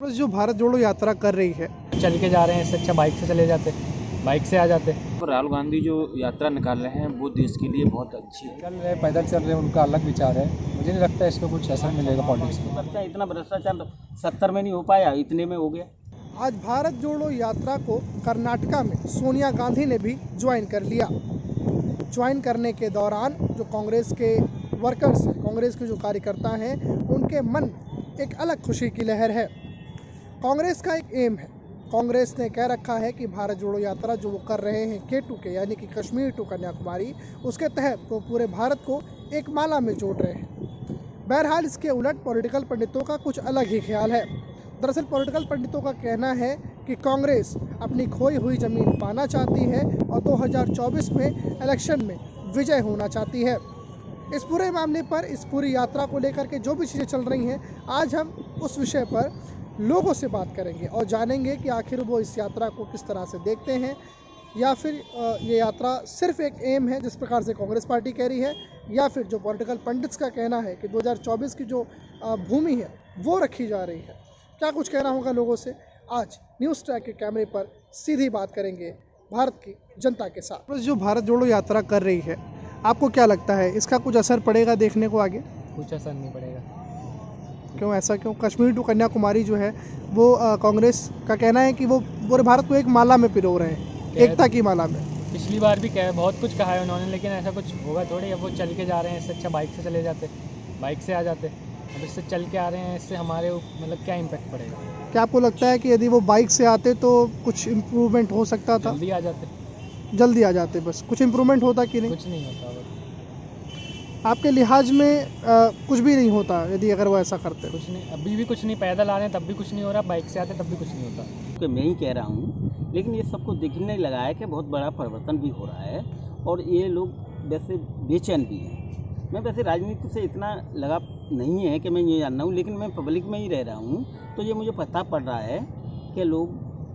बस जो भारत जोड़ो यात्रा कर रही है, चल के जा रहे हैं, इससे अच्छा बाइक से चले जाते, बाइक से आ जाते। राहुल गांधी जो यात्रा निकाल रहे हैं वो देश के लिए बहुत अच्छी है। चल रहे पैदल चल रहे, उनका अलग विचार है। मुझे नहीं लगता इसका कुछ असर मिलेगा पॉलिटिक्स में। इतना भ्रष्टाचार 70 में नहीं हो पाया, इतने में हो गया। आज भारत जोड़ो यात्रा को कर्नाटका में सोनिया गांधी ने भी ज्वाइन कर लिया। ज्वाइन करने के दौरान जो कांग्रेस के वर्कर्स हैं, कांग्रेस के जो कार्यकर्ता हैं, उनके मन एक अलग खुशी की लहर है। कांग्रेस का एक एम है, कांग्रेस ने कह रखा है कि भारत जोड़ो यात्रा जो वो कर रहे हैं K2 के यानी कि कश्मीर टू कन्याकुमारी, उसके तहत वो पूरे भारत को एक माला में जोड़ रहे हैं। बहरहाल इसके उलट पॉलिटिकल पंडितों का कुछ अलग ही ख्याल है। दरअसल पॉलिटिकल पंडितों का कहना है कि कांग्रेस अपनी खोई हुई ज़मीन पाना चाहती है और 2024 में इलेक्शन में विजय होना चाहती है। इस पूरे मामले पर, इस पूरी यात्रा को लेकर के जो भी चीज़ें चल रही हैं, आज हम उस विषय पर लोगों से बात करेंगे और जानेंगे कि आखिर वो इस यात्रा को किस तरह से देखते हैं, या फिर ये यात्रा सिर्फ एक एम है जिस प्रकार से कांग्रेस पार्टी कह रही है, या फिर जो पॉलिटिकल पंडित्स का कहना है कि 2024 की जो भूमि है वो रखी जा रही है। क्या कुछ कहना होगा लोगों से, आज न्यूज़ ट्रैक के कैमरे पर सीधी बात करेंगे भारत की जनता के साथ। बस जो भारत जोड़ो यात्रा कर रही है, आपको क्या लगता है इसका कुछ असर पड़ेगा देखने को आगे? कुछ असर नहीं पड़ेगा। क्यों, ऐसा क्यों? कश्मीर टू कन्याकुमारी जो है वो कांग्रेस का कहना है कि वो पूरे भारत को एक माला में पिरो रहे हैं, एकता की माला में। पिछली बार भी बहुत कुछ कहा है उन्होंने, लेकिन ऐसा कुछ होगा थोड़ी। अब वो चल के जा रहे हैं, इससे अच्छा बाइक से चले जाते, बाइक से आ जाते। अब इससे चल के आ रहे हैं, इससे हमारे मतलब क्या इम्पैक्ट पड़ेगा? क्या आपको लगता है कि यदि वो बाइक से आते तो कुछ इम्प्रूवमेंट हो सकता था? जल्दी आ जाते। जल्दी आ जाते, बस कुछ इम्प्रूवमेंट होता कि नहीं? कुछ नहीं होता। आपके लिहाज में कुछ भी नहीं होता यदि अगर वो ऐसा करते? कुछ नहीं, अभी भी कुछ नहीं। पैदल आ रहे हैं तब भी कुछ नहीं हो रहा, बाइक से आते तब भी कुछ नहीं होता। तो मैं ही कह रहा हूँ, लेकिन ये सबको दिखने लगा है कि बहुत बड़ा परिवर्तन भी हो रहा है और ये लोग वैसे बेचैन भी हैं। मैं वैसे राजनीति से इतना लगाव नहीं है कि मैं ये जानना हूँ, लेकिन मैं पब्लिक में ही रह रहा हूँ, तो ये मुझे पता पड़ रहा है कि लोग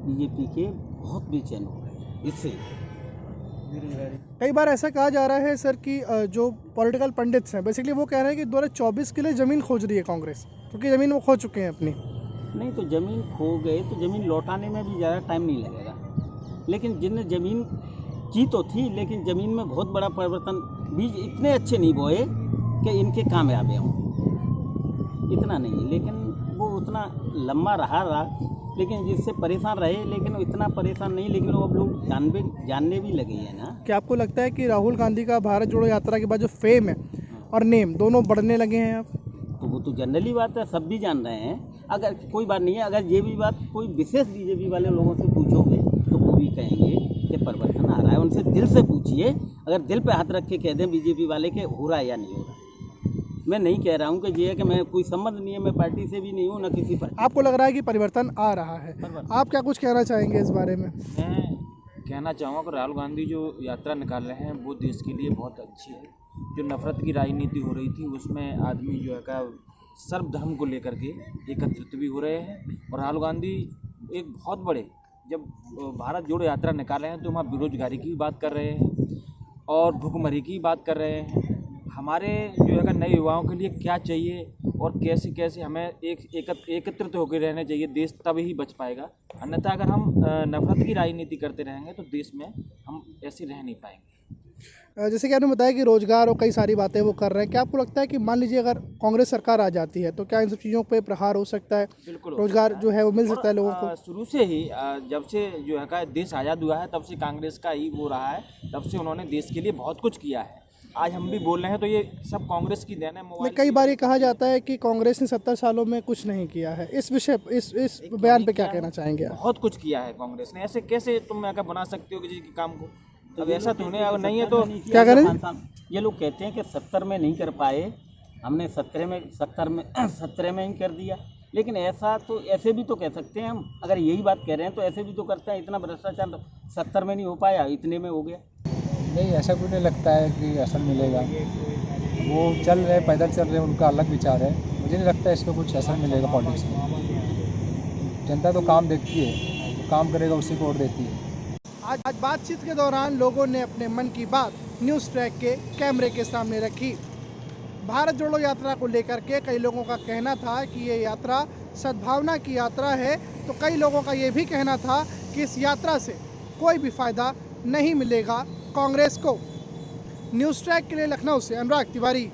बीजेपी के बहुत बेचैन हो रहे हैं इससे। कई बार ऐसा कहा जा रहा है सर कि जो पॉलिटिकल पंडित्स हैं बेसिकली वो कह रहे हैं कि 2024 के लिए ज़मीन खोज रही है कांग्रेस, क्योंकि ज़मीन वो खो चुके हैं अपनी। नहीं, तो ज़मीन खो गए तो ज़मीन लौटाने में भी ज़्यादा टाइम नहीं लगेगा, लेकिन जिनने ज़मीन की तो थी, लेकिन ज़मीन में बहुत बड़ा परिवर्तन, बीज इतने अच्छे नहीं बोए कि इनके कामयाब हों, इतना नहीं। लेकिन वो उतना लंबा रहा, लेकिन जिससे परेशान रहे, लेकिन इतना परेशान नहीं, लेकिन वो अब लोग जानने भी लगे हैं ना। क्या आपको लगता है कि राहुल गांधी का भारत जोड़ो यात्रा के बाद जो फेम है और नेम दोनों बढ़ने लगे हैं अब? तो वो तो जनरली बात है, सब भी जान रहे हैं। अगर कोई बात नहीं है, अगर ये भी बात कोई विशेष बीजेपी वाले लोगों से पूछोगे तो वो भी कहेंगे कि परिवर्तन आ रहा है। उनसे दिल से पूछिए, अगर दिल पे हाथ रख के कह दें बीजेपी वाले के हो रहा है या नहीं हो रहा है। मैं नहीं कह रहा हूँ कि ये है कि मैं कोई संबंध नहीं है, मैं पार्टी से भी नहीं हूँ, ना किसी पार्टी। आपको लग रहा है कि परिवर्तन आ रहा है, आप क्या कुछ कहना चाहेंगे इस बारे में? मैं कहना चाहूँगा कि राहुल गांधी जो यात्रा निकाल रहे हैं वो देश के लिए बहुत अच्छी है। जो नफरत की राजनीति हो रही थी उसमें आदमी जो है का सर्वधर्म को लेकर के एकत्रित भी हो रहे हैं। और राहुल गांधी एक बहुत बड़े, जब भारत जोड़ो यात्रा निकाल रहे हैं तो वहाँ बेरोजगारी की बात कर रहे हैं और भुखमरी की बात कर रहे हैं। हमारे जो है नए युवाओं के लिए क्या चाहिए और कैसे कैसे हमें एकत्रित होकर रहना चाहिए, देश तभी बच पाएगा। अन्यथा अगर हम नफरत की राजनीति करते रहेंगे तो देश में हम ऐसे रह नहीं पाएंगे। जैसे कि आपने बताया कि रोजगार और कई सारी बातें वो कर रहे हैं, क्या आपको लगता है कि मान लीजिए अगर कांग्रेस सरकार आ जाती है तो क्या इन सब चीज़ों पे प्रहार हो सकता है? बिल्कुल, रोजगार जो है वो मिल सकता है लोगों को? शुरू से ही जब से जो है देश आज़ाद हुआ है तब से कांग्रेस का ही वो रहा है, तब से उन्होंने देश के लिए बहुत कुछ किया है। आज हम भी बोल रहे हैं तो ये सब कांग्रेस की देन है। कई बार ये कहा जाता है कि कांग्रेस ने 70 सालों में कुछ नहीं किया है। इस विषय इस बयान पे क्या कहना चाहेंगे आप? बहुत कुछ किया है कांग्रेस ने, ऐसे कैसे तुम आकर बना सकते हो किसी के काम को? अब ऐसा तो नहीं है तो क्या करें? ये लोग कहते हैं कि 70 में नहीं कर पाए, हमने 17 में ही कर दिया। लेकिन ऐसा तो ऐसे भी तो कह सकते हैं हम, अगर यही बात कह रहे हैं तो ऐसे भी तो करते हैं। इतना भ्रष्टाचार 70 में नहीं हो पाया, इतने में हो गया। नहीं, ऐसा कुछ नहीं लगता है कि असर मिलेगा। वो चल रहे पैदल चल रहे, उनका अलग विचार है। मुझे नहीं लगता इसका कुछ असर मिलेगा पॉलिटिक्स में। जनता तो काम देखती है, तो काम करेगा उसी को वोट देती है। आज बातचीत के दौरान लोगों ने अपने मन की बात न्यूज़ ट्रैक के कैमरे के सामने रखी। भारत जोड़ो यात्रा को लेकर के कई लोगों का कहना था कि ये यात्रा सद्भावना की यात्रा है, तो कई लोगों का ये भी कहना था कि इस यात्रा से कोई भी फायदा नहीं मिलेगा कांग्रेस को। न्यूज़ ट्रैक के लिए लखनऊ से अनुराग तिवारी।